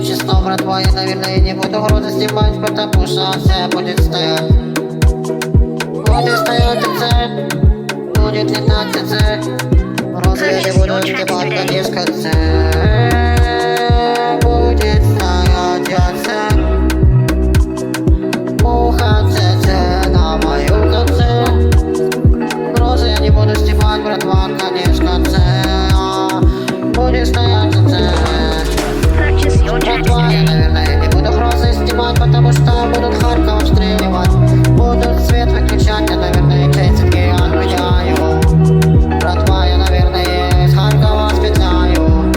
число, братва, я, наверное, не буду грузы снимать, потому что все будет стоять. Будет стоять и цель, будет летать и цель. Грузы я не буду снимать, конечно, цель. Будет стоять я цель. Муха ЦЦ на мою конце. Грузы я не буду снимать, братва, конечно, цель. Будет стоять и цель. Братва, я, наверное, не буду грузы снимать, потому что будут Харьков обстреливать. Будут свет выключать, я, наверное, чейсинги отменяю. Братва, я, наверное, из Харькова специаю.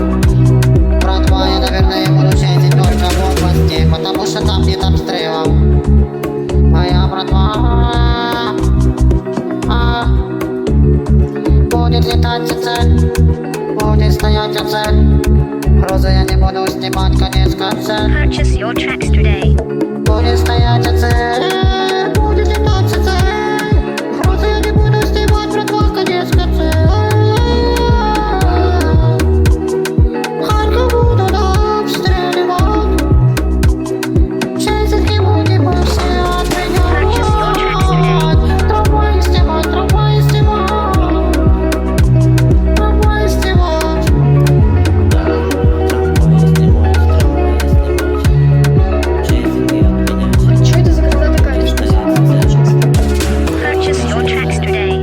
Братва, я, наверное, буду чейсить только в области, потому что там нет обстрелов. Моя братва будет летать и цель, будет стоять и цель. Грузы я не буду снимать, конец концерт. Purchase your tracks today. Будет стоять и цель, будет летать и цель. Грузы я не буду снимать, братва, конец концерт. Харьков будут обстреливать. Чейсинги будем мы все отменять. Трамваи снимать, трамваи снимать. Трамваи снимать. Что это за гроза такая? Purchase your tracks today.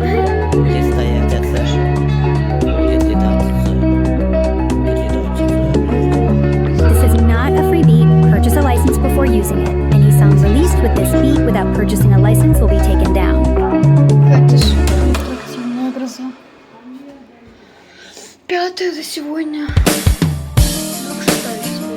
This is not a free beat. Purchase a license before using it. Any songs released with this beat without purchasing a license will be taken down. Это ж аттрактивная гроза. 5 за сегодня. Ну, 6 сегодня.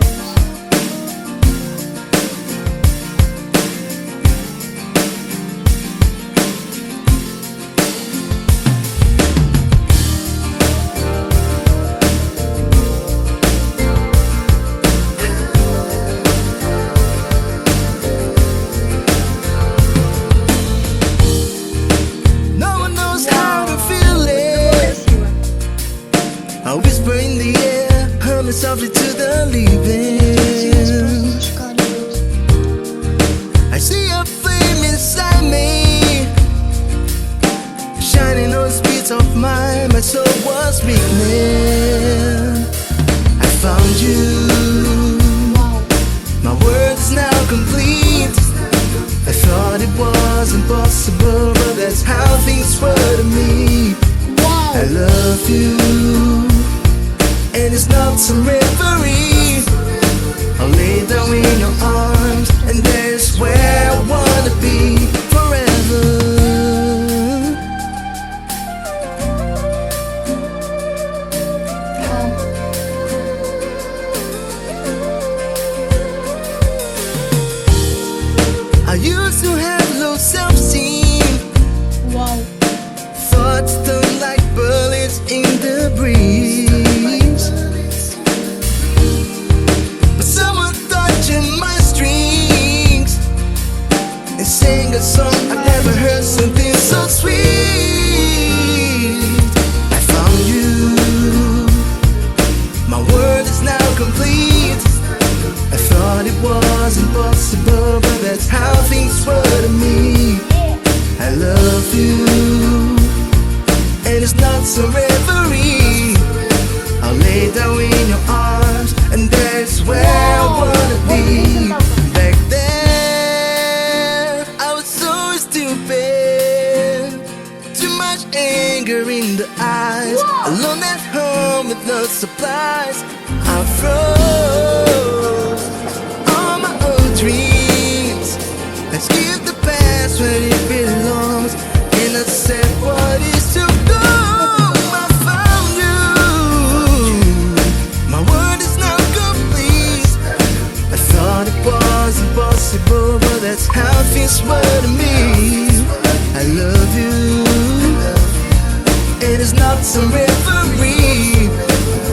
No one knows how to feel it. Красиво. I whisper in the air, humming softly to the leaving. Просто шикарно. I see a flame inside me, shining on the speeds of mine. My soul was weakening. I found you. Вау. My world is now complete. I thought it was impossible, but that's how things were to me. Вау. I love you, and it's not some reverie. I'll lay down in your arms, and there's where I wanna be forever. Вау. I used to have low self-esteem, Вау. thoughts turn like bullets in the breeze. But someone touching my strings and sing a song I've never heard, something so sweet. I found you. My world is now complete. I thought it was impossible, but that's how things were to me. I love you, and it's not some reverie. I'll lay down in your arms, and that's where I wanna be. Back then, I was so stupid. Too much anger in the eyes. Alone at home with no supplies. I froze all my old dreams. Let's give the past where it belongs, and I said what is to go. I found you. My world is now complete. I thought it was impossible, but that's how things were to me. I love you, and it's not some reverie.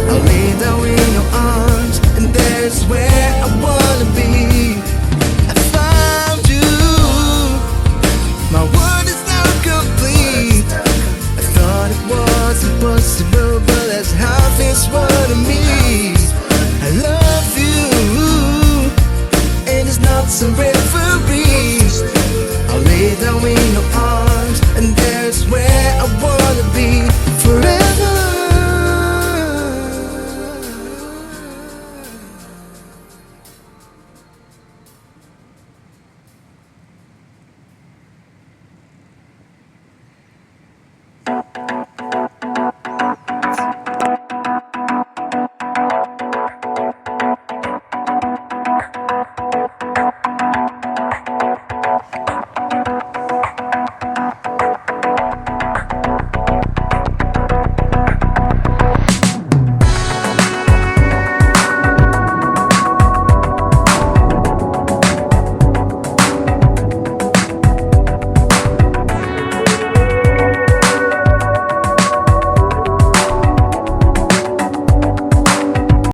I'll lay down in your arms, and there's where I wanna be. I found you. My world is now complete. I thought it was impossible, but that's how things were to me. I love you, some real